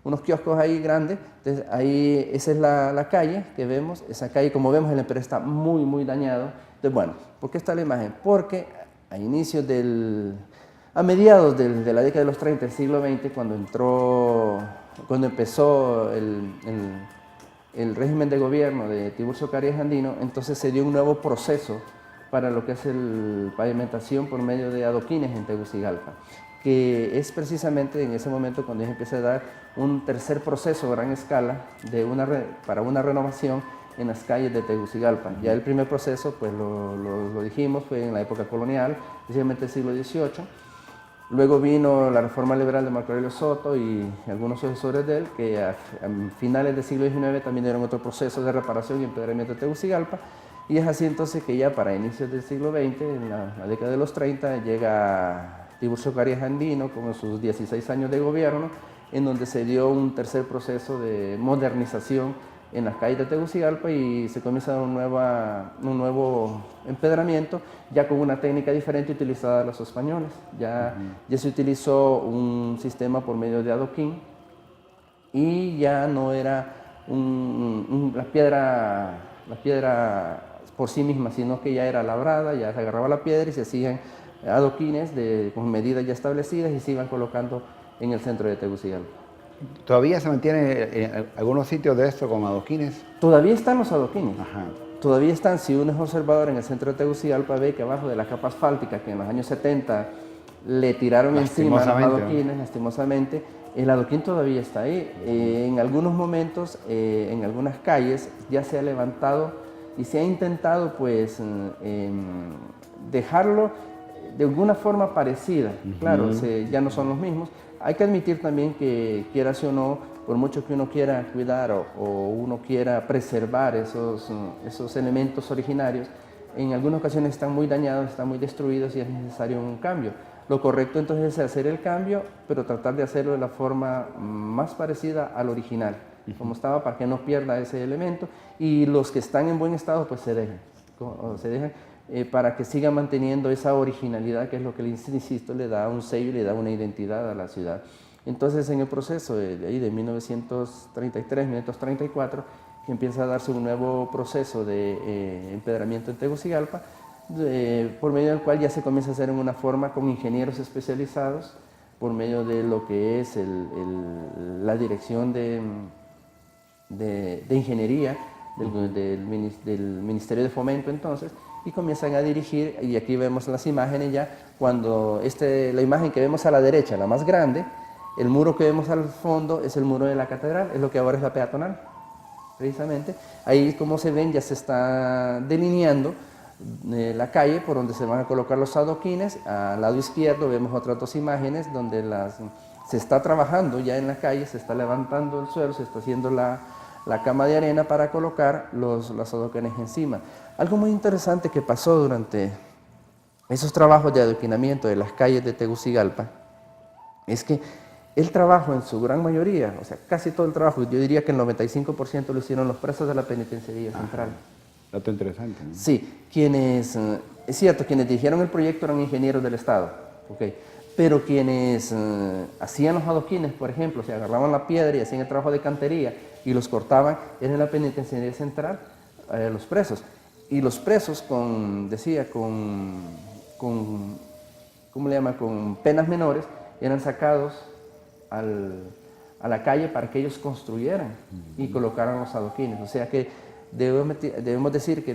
unos kioscos ahí grandes. Entonces, ahí, esa es la calle que vemos. Esa calle, como vemos, el empedrado está muy, muy dañado. Entonces, bueno, ¿por qué está la imagen? Porque a mediados de la década de los 30 del siglo XX, cuando empezó el régimen de gobierno de Tiburcio Carías Andino, entonces se dio un nuevo proceso para lo que es la pavimentación por medio de adoquines en Tegucigalpa, que es precisamente en ese momento cuando ya empieza a dar un tercer proceso a gran escala para una renovación en las calles de Tegucigalpa. Ya el primer proceso, pues lo dijimos, fue en la época colonial, especialmente el siglo XVIII. Luego vino la reforma liberal de Marco Aurelio Soto y algunos sucesores de él, que a finales del siglo XIX también dieron otro proceso de reparación y empedramiento de Tegucigalpa. Y es así entonces que ya para inicios del siglo XX, en la década de los 30, llega Tiburcio Carías Andino con sus 16 años de gobierno, en donde se dio un tercer proceso de modernización en las calles de Tegucigalpa, y se comienza un nuevo empedramiento, ya con una técnica diferente utilizada de los españoles. Ya se utilizó un sistema por medio de adoquín, y ya no era la piedra por sí misma, sino que ya era labrada, ya se agarraba la piedra y se hacían adoquines con medidas ya establecidas y se iban colocando en el centro de Tegucigalpa. ¿Todavía se mantiene en algunos sitios de esto con adoquines? Todavía están los adoquines. Ajá. Todavía están. Si uno es observador en el centro de Tegucigalpa, ve que abajo de la capa asfáltica que en los años 70 le tiraron encima los adoquines, lastimosamente, el adoquín todavía está ahí. En algunos momentos, en algunas calles, ya se ha levantado y se ha intentado pues dejarlo de alguna forma parecida. Claro, ya no son los mismos. Hay que admitir también que, quieras o no, por mucho que uno quiera cuidar o uno quiera preservar esos elementos originarios, en algunas ocasiones están muy dañados, están muy destruidos y es necesario un cambio. Lo correcto entonces es hacer el cambio, pero tratar de hacerlo de la forma más parecida al original, como estaba, para que no pierda ese elemento, y los que están en buen estado pues se dejan para que siga manteniendo esa originalidad, que es lo que, insisto, le da un sello y le da una identidad a la ciudad. Entonces, en el proceso de 1933, 1934, que empieza a darse un nuevo proceso de empedramiento en Tegucigalpa, por medio del cual ya se comienza a hacer en una forma con ingenieros especializados, por medio de lo que es la dirección de ingeniería del Ministerio de Fomento entonces, y comienzan a dirigir, y aquí vemos las imágenes ya, cuando la imagen que vemos a la derecha, la más grande, el muro que vemos al fondo es el muro de la catedral, es lo que ahora es la peatonal, precisamente. Ahí, como se ven, ya se está delineando la calle por donde se van a colocar los adoquines. Al lado izquierdo vemos otras dos imágenes donde se está trabajando ya en la calle, se está levantando el suelo, se está haciendo la cama de arena para colocar los adoquines encima. Algo muy interesante que pasó durante esos trabajos de adoquinamiento de las calles de Tegucigalpa es que el trabajo en su gran mayoría, o sea, casi todo el trabajo, yo diría que el 95% lo hicieron los presos de la Penitenciaría Central. Dato interesante, ¿no? Sí, quienes, es cierto, quienes dirigieron el proyecto eran ingenieros del Estado, okay, pero quienes hacían los adoquines, por ejemplo, se agarraban la piedra y hacían el trabajo de cantería y los cortaban, eran en la Penitenciaría Central los presos. Y los presos con ¿cómo le llama? Con penas menores, eran sacados a la calle para que ellos construyeran y colocaran los adoquines. O sea que debemos decir que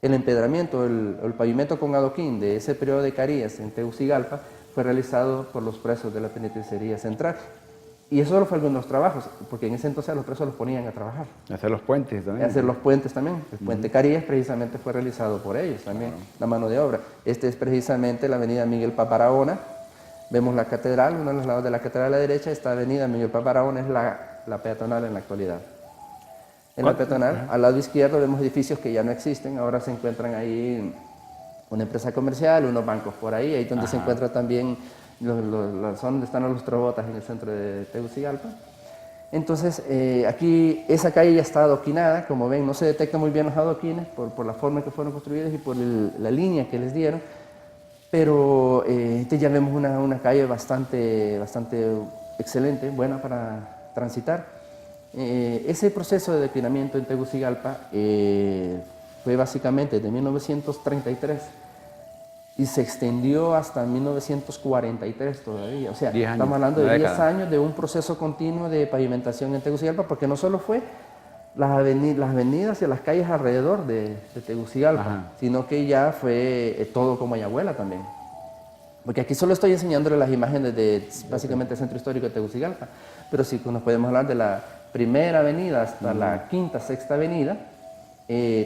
el empedramiento, el pavimento con adoquín de ese periodo de Carías en Tegucigalpa fue realizado por los presos de la Penitenciaría Central. Y eso solo fue algunos trabajos, porque en ese entonces a los presos los ponían a trabajar. Hacer los puentes también. Hacer los puentes también. El puente Carías precisamente fue realizado por ellos también, la mano de obra. Este es precisamente la avenida Miguel Paparahona. Vemos la catedral, uno de los lados de la catedral a la derecha, esta avenida Miguel Paparahona es la peatonal en la actualidad. En la peatonal, al lado izquierdo vemos edificios que ya no existen, ahora se encuentran ahí una empresa comercial, unos bancos por ahí donde se encuentra también la zona donde están los trobotas en el centro de Tegucigalpa. Entonces, aquí esa calle ya está adoquinada, como ven, no se detectan muy bien los adoquines por la forma en que fueron construidos y por la línea que les dieron, pero ya vemos una calle bastante excelente, buena para transitar. Ese proceso de adoquinamiento en Tegucigalpa fue básicamente de 1933 y se extendió hasta 1943 todavía. O sea, estamos hablando de 10 años de un proceso continuo de pavimentación en Tegucigalpa, porque no solo fue las avenidas y las calles alrededor de Tegucigalpa, sino que ya fue todo como Ayahuela también. Porque aquí solo estoy enseñándole las imágenes de básicamente el centro histórico de Tegucigalpa, pero sí nos podemos hablar de la primera avenida hasta la quinta, sexta avenida,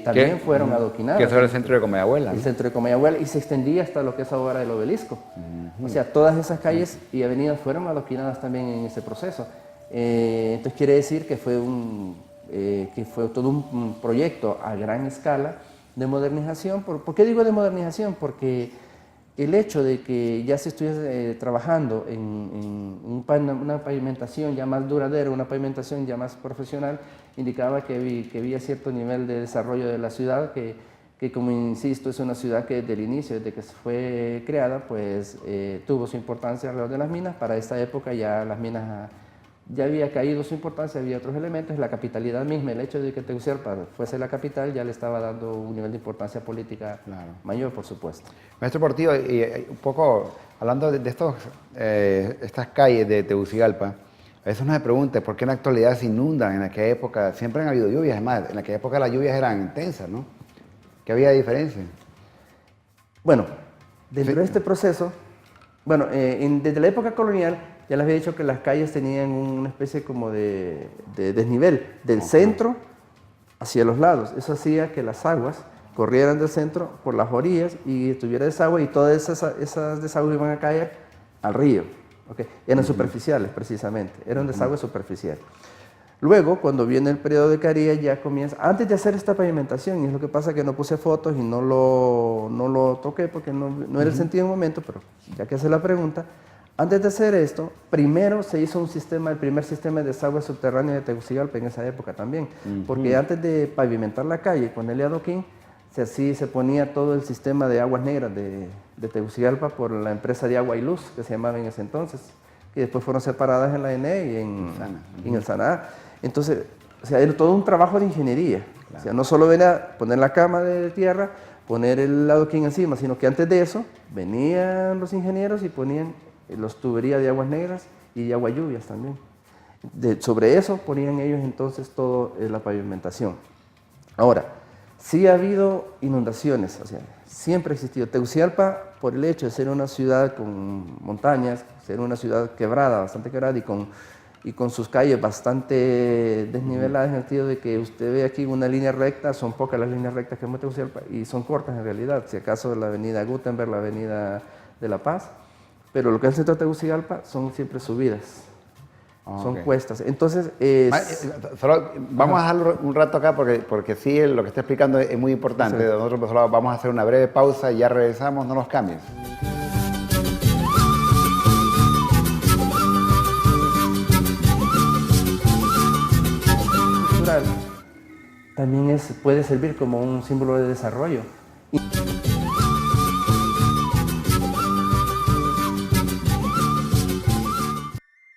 también fueron adoquinadas. Que eso era el centro de Comayagüela. El centro de Comayagüela, y se extendía hasta lo que es ahora el obelisco. O sea, todas esas calles y avenidas fueron adoquinadas también en ese proceso. Entonces quiere decir que fue todo un proyecto a gran escala de modernización. ¿Por qué digo de modernización? Porque el hecho de que ya se estuviese trabajando en una pavimentación ya más duradera, una pavimentación ya más profesional, indicaba que había cierto nivel de desarrollo de la ciudad, que como insisto, es una ciudad que desde el inicio, desde que se fue creada, pues tuvo su importancia alrededor de las minas. Para esta época ya las minas ya había caído su importancia, había otros elementos, la capitalidad misma, el hecho de que Tegucigalpa fuese la capital ya le estaba dando un nivel de importancia política mayor, por supuesto. Maestro Portillo, y un poco hablando de estas calles de Tegucigalpa, a veces uno se pregunta por qué en la actualidad se inundan. En aquella época siempre han habido lluvias, además, en aquella época las lluvias eran intensas, ¿no? ¿Qué había de diferencia? Bueno, dentro de este proceso, bueno, desde la época colonial, ya les había dicho que las calles tenían una especie como de desnivel del centro hacia los lados. Eso hacía que las aguas corrieran del centro por las orillas y tuviera desagüe, y todas esas desagües iban a caer al río. Okay. Eran superficiales precisamente, era un desagüe superficial. Luego, cuando viene el periodo de Carías, ya comienza, antes de hacer esta pavimentación, y es lo que pasa que no puse fotos y no lo toqué porque no era el sentido en el momento, pero ya que hace la pregunta, antes de hacer esto, primero se hizo el primer sistema de desagüe subterráneo de Tegucigalpa en esa época también, porque antes de pavimentar la calle y ponerle adoquín, se ponía todo el sistema de aguas negras de Tegucigalpa por la empresa de agua y luz, que se llamaba en ese entonces, que después fueron separadas en la ENE y en el SANA. Entonces, o sea, era todo un trabajo de ingeniería. Claro. O sea, no solo venía poner la cama de tierra, poner el adoquín encima, sino que antes de eso venían los ingenieros y ponían las tuberías de aguas negras y de agua lluvias también. Sobre eso ponían ellos entonces toda la pavimentación. Ahora, sí ha habido inundaciones, o sea, siempre ha existido. Tegucigalpa, por el hecho de ser una ciudad con montañas, ser una ciudad quebrada, bastante quebrada y con sus calles bastante desniveladas, en el sentido de que usted ve aquí una línea recta, son pocas las líneas rectas que hemos Tegucigalpa y son cortas en realidad, si acaso la avenida Gutenberg, la avenida de La Paz, pero lo que es el centro de Tegucigalpa son siempre subidas. son cuestas. Entonces, Solo vamos a dejarlo un rato acá porque sí, lo que está explicando es muy importante. Sí. Nosotros pues, solo vamos a hacer una breve pausa y ya regresamos, no nos cambies. cultural también puede servir como un símbolo de desarrollo.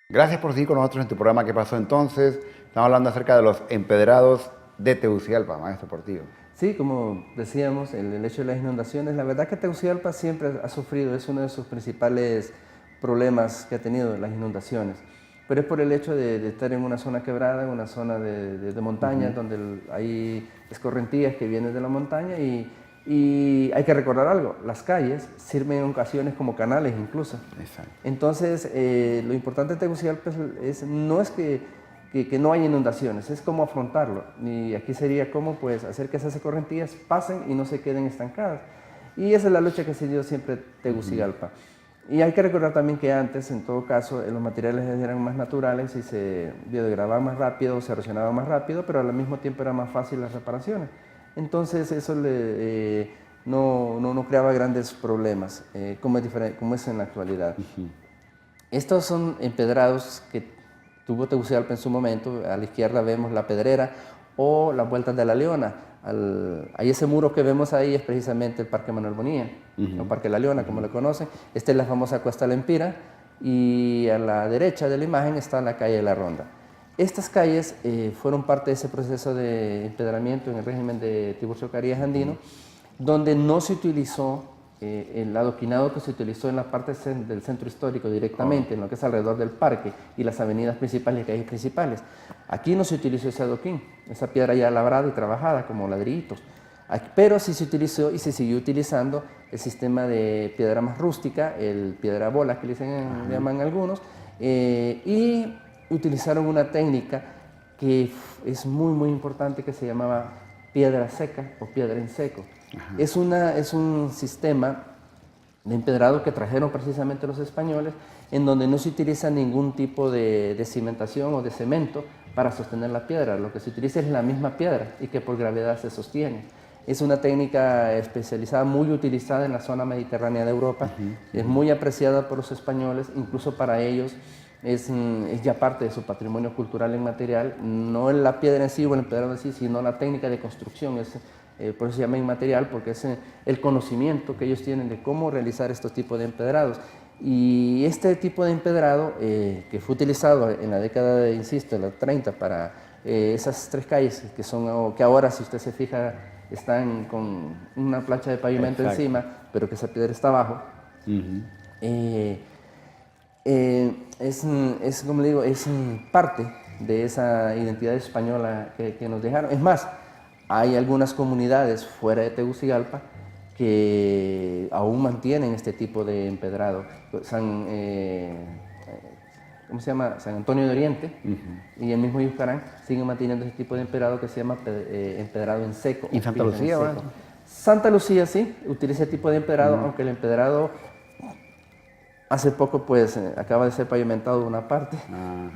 Gracias por seguir con nosotros en tu programa ¿Qué pasó entonces? Estamos hablando acerca de los empedrados de Tegucigalpa, maestro Portillo. Sí, como decíamos, el hecho de las inundaciones, la verdad que Tegucigalpa siempre ha sufrido, es uno de sus principales problemas que ha tenido, las inundaciones. Pero es por el hecho de estar en una zona quebrada, en una zona de montaña, donde hay escorrentías que vienen de la montaña y hay que recordar algo, las calles sirven en ocasiones como canales incluso. Exacto. Entonces, lo importante de Tegucigalpa no es que no haya inundaciones, es cómo afrontarlo. Y aquí sería cómo pues, hacer que esas escorrentías pasen y no se queden estancadas. Y esa es la lucha que se dio siempre Tegucigalpa. Y hay que recordar también que antes, en todo caso, los materiales eran más naturales y se biodegradaban más rápido, se erosionaban más rápido, pero al mismo tiempo era más fácil las reparaciones. Entonces eso no creaba grandes problemas, como es en la actualidad. Estos son empedrados que tuvo Tegucigalpa en su momento. A la izquierda vemos la Pedrera o las Vueltas de la Leona. Ahí ese muro que vemos ahí es precisamente el Parque Manuel Bonilla, o Parque La Leona, como lo conocen. Esta es la famosa Cuesta Lempira y a la derecha de la imagen está la calle de la Ronda. Estas calles fueron parte de ese proceso de empedramiento en el régimen de Tiburcio Carías Andino, donde no se utilizó el adoquinado que se utilizó en la parte del centro histórico directamente, en lo que es alrededor del parque y las avenidas principales y calles principales. Aquí no se utilizó ese adoquín, esa piedra ya labrada y trabajada como ladrillitos. Pero sí se utilizó y se siguió utilizando el sistema de piedra más rústica, el piedra bola que le llaman algunos, y utilizaron una técnica que es muy importante que se llamaba piedra seca o piedra en seco. Es un sistema de empedrado que trajeron precisamente los españoles, en donde no se utiliza ningún tipo de cimentación o de cemento para sostener la piedra. Lo que se utiliza es la misma piedra y que por gravedad se sostiene. Es una técnica especializada, muy utilizada en la zona mediterránea de Europa. Es muy apreciada por los españoles, incluso para ellos es ya parte de su patrimonio cultural inmaterial, no en la piedra en sí o el empedrado en sí, sino la técnica de construcción. Por eso se llama inmaterial, porque es el conocimiento que ellos tienen de cómo realizar estos tipos de empedrados. Y este tipo de empedrado, que fue utilizado en la década de, insisto, la 30 para esas tres calles, que ahora, si usted se fija, están con una plancha de pavimento encima, pero que esa piedra está abajo, como le digo, es parte de esa identidad española que nos dejaron. Es más, hay algunas comunidades fuera de Tegucigalpa que aún mantienen este tipo de empedrado. ¿Cómo se llama? San Antonio de Oriente y el mismo Yuscarán siguen manteniendo ese tipo de empedrado que se llama empedrado en seco. ¿Y Santa Lucía? Santa Lucía sí, utiliza ese tipo de empedrado, aunque el empedrado hace poco pues acaba de ser pavimentado una parte.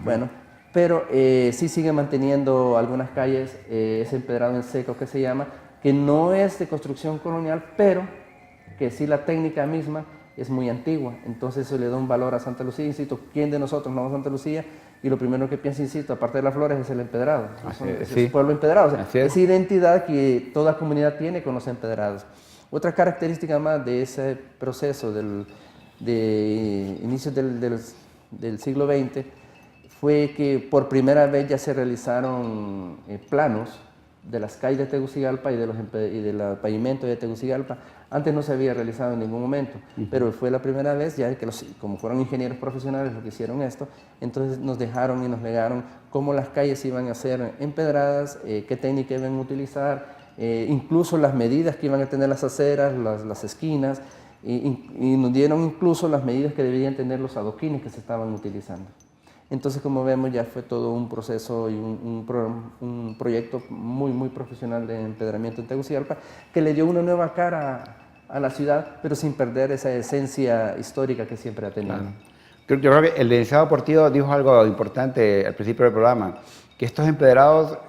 Bueno, pero sí sigue manteniendo algunas calles ese empedrado en seco que se llama, que no es de construcción colonial, pero que sí la técnica misma es muy antigua. Entonces eso le da un valor a Santa Lucía. Insisto, ¿quién de nosotros no va a Santa Lucía? Y lo primero que piensa, insisto, aparte de las flores, es el empedrado. Es el pueblo empedrado. O sea, esa identidad que toda comunidad tiene con los empedrados. Otra característica más de ese proceso de inicios del siglo XX fue que por primera vez ya se realizaron planos de las calles de Tegucigalpa y del pavimento de Tegucigalpa. Antes no se había realizado en ningún momento, pero fue la primera vez ya que como fueron ingenieros profesionales los que hicieron esto, entonces nos dejaron y nos legaron cómo las calles iban a ser empedradas, qué técnica iban a utilizar, incluso las medidas que iban a tener las aceras, las esquinas, y nos dieron incluso las medidas que deberían tener los adoquines que se estaban utilizando. Entonces, como vemos, ya fue todo un proceso y un proyecto muy profesional de empedramiento en Tegucigalpa, que le dio una nueva cara a la ciudad, pero sin perder esa esencia histórica que siempre ha tenido. Claro. Yo creo que el licenciado Portillo dijo algo importante al principio del programa, que estos empedrados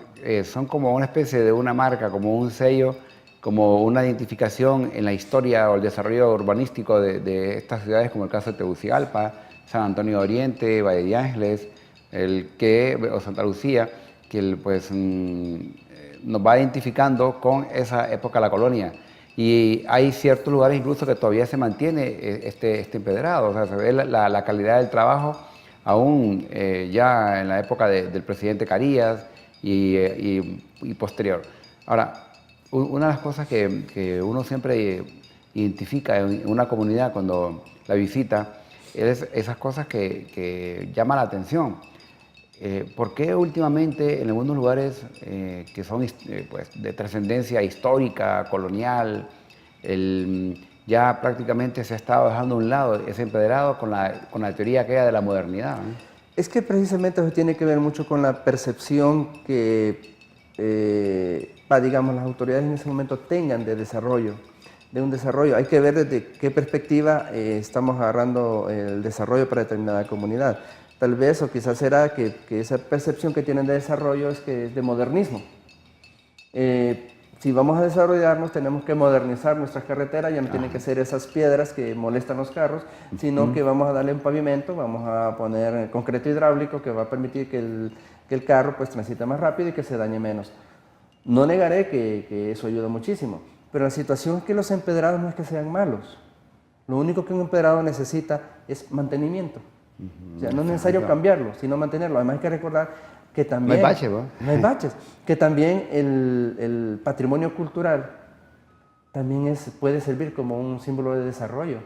son como una especie de una marca, como un sello, como una identificación en la historia o el desarrollo urbanístico de estas ciudades, como el caso de Tegucigalpa, San Antonio de Oriente, Valle de Ángeles, o Santa Lucía, que pues, nos va identificando con esa época de la colonia. Y hay ciertos lugares incluso que todavía se mantiene este empedrado, o sea, se ve la calidad del trabajo aún ya en la época del presidente Carías y posterior. Ahora, una de las cosas que uno siempre identifica en una comunidad cuando la visita es esas cosas que llaman la atención. ¿Por qué últimamente en algunos lugares que son pues, de trascendencia histórica, colonial, ya prácticamente se ha estado dejando a un lado ese empedrado con la teoría aquella de la modernidad, ¿no? Es que precisamente eso tiene que ver mucho con la percepción que, digamos, las autoridades en ese momento tengan de desarrollo, de un desarrollo. Hay que ver desde qué perspectiva estamos agarrando el desarrollo para determinada comunidad. Tal vez o quizás será que esa percepción que tienen de desarrollo es que es de modernismo. Si vamos a desarrollarnos tenemos que modernizar nuestras carreteras, ya no tienen que ser esas piedras que molestan los carros, sino que vamos a darle un pavimento, vamos a poner concreto hidráulico que va a permitir que el carro pues transite más rápido y que se dañe menos. No negaré que eso ayuda muchísimo, pero la situación es que los empedrados no es que sean malos. Lo único que un empedrado necesita es mantenimiento. O sea, no es necesario cambiarlo, sino mantenerlo. Además hay que recordar que también... No hay baches, ¿no? No hay baches. Que también el patrimonio cultural también puede servir como un símbolo de desarrollo.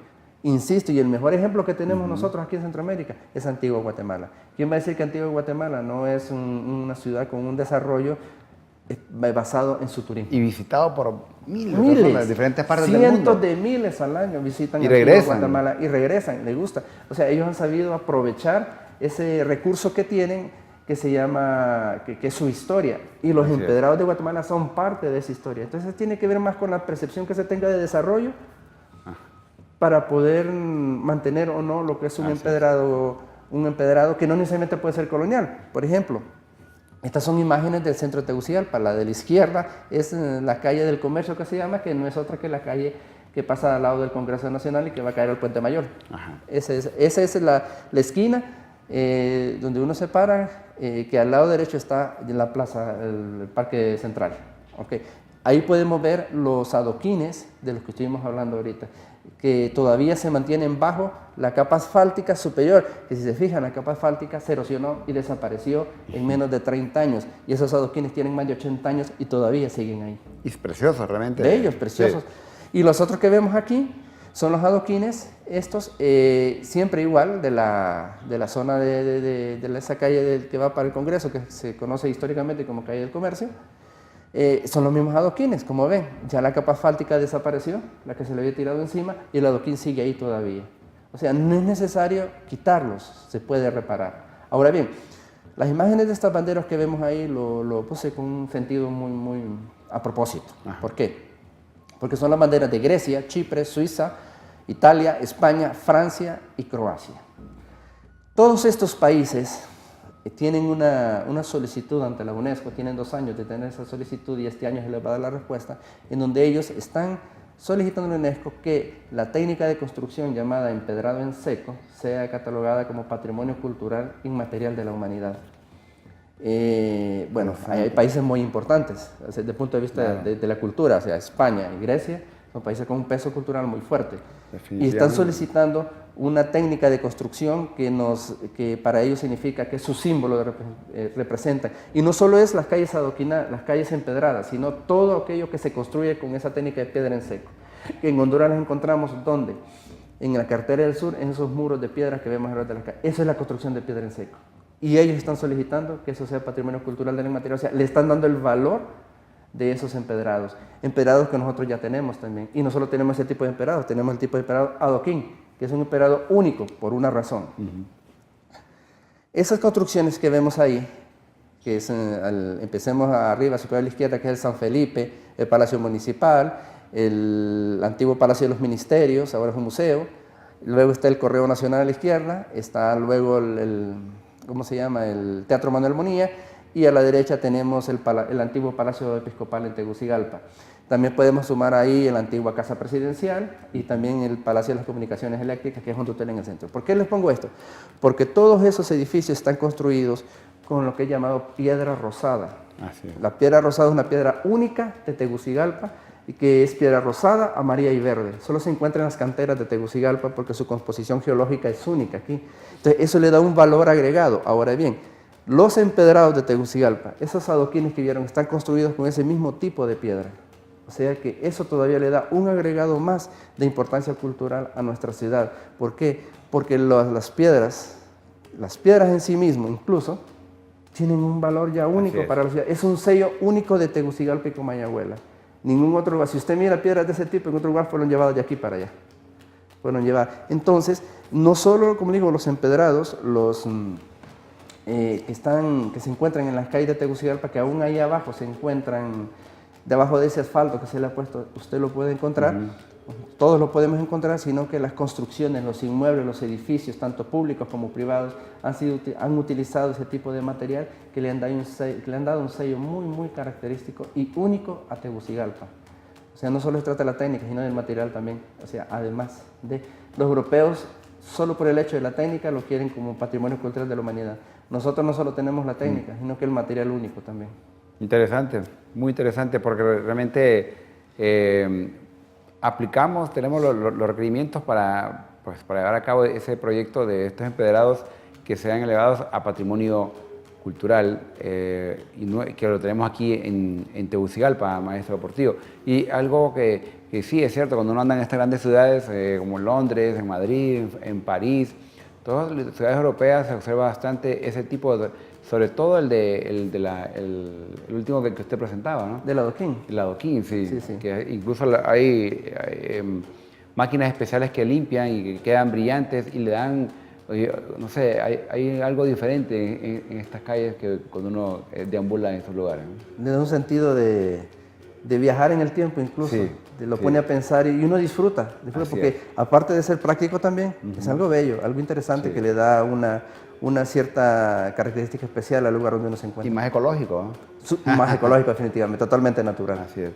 Insisto, y el mejor ejemplo que tenemos nosotros aquí en Centroamérica es Antigua Guatemala. ¿Quién va a decir que Antigua Guatemala no es una ciudad con un desarrollo basado en su turismo? Y visitado por miles de personas de diferentes partes del mundo. Cientos de miles al año visitan y regresan. Guatemala y regresan, les gusta. O sea, ellos han sabido aprovechar ese recurso que tienen, que se llama, que es su historia. Y los empedrados de Guatemala son parte de esa historia. Entonces tiene que ver más con la percepción que se tenga de desarrollo para poder mantener o no lo que es un empedrado que no necesariamente puede ser colonial. Por ejemplo, estas son imágenes del centro de Tegucigalpa. La de la izquierda es la calle del Comercio que se llama, que no es otra que la calle que pasa al lado del Congreso Nacional y que va a caer al Puente Mayor. Esa es la esquina donde uno se para, que al lado derecho está en la plaza, el Parque Central. Okay. Ahí podemos ver los adoquines de los que estuvimos hablando ahorita, que todavía se mantienen bajo la capa asfáltica superior, que si se fijan, la capa asfáltica se erosionó y desapareció en menos de 30 años, y esos adoquines tienen más de 80 años y todavía siguen ahí. Y es precioso, realmente. Bellos, preciosos. Sí. Y los otros que vemos aquí son los adoquines, estos siempre igual, de la zona de esa calle que va para el Congreso, que se conoce históricamente como calle del Comercio. Son los mismos adoquines, como ven, ya la capa asfáltica desapareció, la que se le había tirado encima, y el adoquín sigue ahí todavía. O sea, no es necesario quitarlos, se puede reparar. Ahora bien, las imágenes de estas banderas que vemos ahí lo puse con un sentido muy a propósito. ¿Por qué? Porque son las banderas de Grecia, Chipre, Suiza, Italia, España, Francia y Croacia. Todos estos países tienen una solicitud ante la UNESCO, tienen 2 años de tener esa solicitud y este año se les va a dar la respuesta, en donde ellos están solicitando a la UNESCO que la técnica de construcción llamada empedrado en seco sea catalogada como patrimonio cultural inmaterial de la humanidad. Bueno, hay países muy importantes desde el punto de vista de la cultura, o sea, España y Grecia son países con un peso cultural muy fuerte y están solicitando una técnica de construcción que para ellos significa que su símbolo representa, y no solo es las calles adoquinadas, las calles empedradas, sino todo aquello que se construye con esa técnica de piedra en seco. En Honduras las encontramos ¿dónde? En la carretera del sur, en esos muros de piedra que vemos alrededor de las calles. Esa es la construcción de piedra en seco. Y ellos están solicitando que eso sea patrimonio cultural de la inmaterial, o sea, le están dando el valor de esos empedrados que nosotros ya tenemos también. Y no solo tenemos ese tipo de empedrados, tenemos el tipo de empedrado adoquín, que es un empedrado único por una razón. Esas construcciones que vemos ahí, que es, empecemos arriba, superior a la izquierda, que es el San Felipe, el Palacio Municipal, el antiguo Palacio de los Ministerios, ahora es un museo, luego está el Correo Nacional a la izquierda, está luego ¿cómo se llama?, el Teatro Manuel Monilla, y a la derecha tenemos el antiguo Palacio Episcopal en Tegucigalpa. También podemos sumar ahí la antigua Casa Presidencial y también el Palacio de las Comunicaciones Eléctricas, que es un hotel en el centro. ¿Por qué les pongo esto? Porque todos esos edificios están construidos con lo que he llamado piedra rosada. Así es. La piedra rosada es una piedra única de Tegucigalpa, y que es piedra rosada, amarilla y verde. Solo se encuentra en las canteras de Tegucigalpa porque su composición geológica es única aquí. Entonces eso le da un valor agregado. Ahora bien, los empedrados de Tegucigalpa, esos adoquines que vieron, están construidos con ese mismo tipo de piedra. O sea que eso todavía le da un agregado más de importancia cultural a nuestra ciudad. ¿Por qué? Porque las piedras en sí mismo incluso, tienen un valor ya único para la ciudad. Es un sello único de Tegucigalpa y Comayagüela. Ningún otro lugar. Si usted mira piedras de ese tipo, en otro lugar fueron llevadas de aquí para allá. Fueron llevadas. Entonces, no solo, como digo, los empedrados, que se encuentran en las calles de Tegucigalpa, que aún ahí abajo se encuentran, debajo de ese asfalto que se le ha puesto, usted lo puede encontrar, todos lo podemos encontrar, sino que las construcciones, los inmuebles, los edificios, tanto públicos como privados, han utilizado ese tipo de material que le han dado un sello muy, muy característico y único a Tegucigalpa. O sea, no solo se trata de la técnica, sino del material también. O sea, además de los europeos, solo por el hecho de la técnica, lo quieren como patrimonio cultural de la humanidad. Nosotros no solo tenemos la técnica, sino que el material único también. Interesante, muy interesante, porque realmente tenemos los requerimientos para llevar a cabo ese proyecto de estos empedrados que sean elevados a patrimonio cultural, que lo tenemos aquí en Tegucigalpa, maestro Portillo. Y algo que sí es cierto, cuando uno anda en estas grandes ciudades como en Londres, en Madrid, en París, todas las ciudades europeas se observa bastante ese tipo de, sobre todo el último que usted presentaba, ¿no? Del adoquín. El adoquín, sí. Sí, sí. Que incluso hay máquinas especiales que limpian y que quedan brillantes y le dan, no sé, hay algo diferente en estas calles que cuando uno deambula en estos lugares, ¿no? Le da un sentido de viajar en el tiempo incluso. Sí, lo pone a pensar y uno disfruta porque es. Aparte de ser práctico también, es algo bello, algo interesante que le da una cierta característica especial al lugar donde uno se encuentra. Y más ecológico, ¿no? Más ecológico definitivamente, totalmente natural. Así es.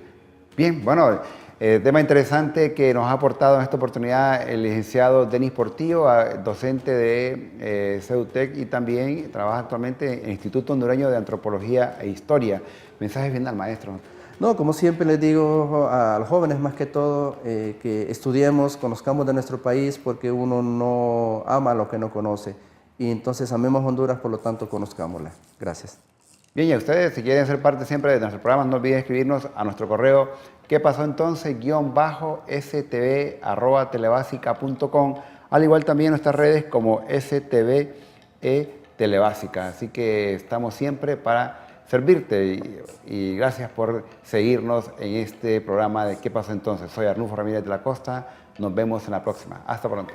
Bien, bueno, tema interesante que nos ha aportado en esta oportunidad el licenciado Denis Portillo, docente de CEUTEC y también trabaja actualmente en el Instituto Hondureño de Antropología e Historia. Mensaje final, maestro. No, como siempre les digo a los jóvenes más que todo, que estudiemos, conozcamos de nuestro país porque uno no ama lo que no conoce. Y entonces amemos Honduras, por lo tanto conozcámosla. Gracias. Bien, y a ustedes, si quieren ser parte siempre de nuestro programa, no olviden escribirnos a nuestro correo ¿qué pasó entonces? _stv@telebasica.com, al igual también en nuestras redes como STVE Telebásica. Así que estamos siempre para servirte y gracias por seguirnos en este programa de ¿Qué pasó entonces? Soy Arnulfo Ramírez de la Costa, nos vemos en la próxima. Hasta pronto.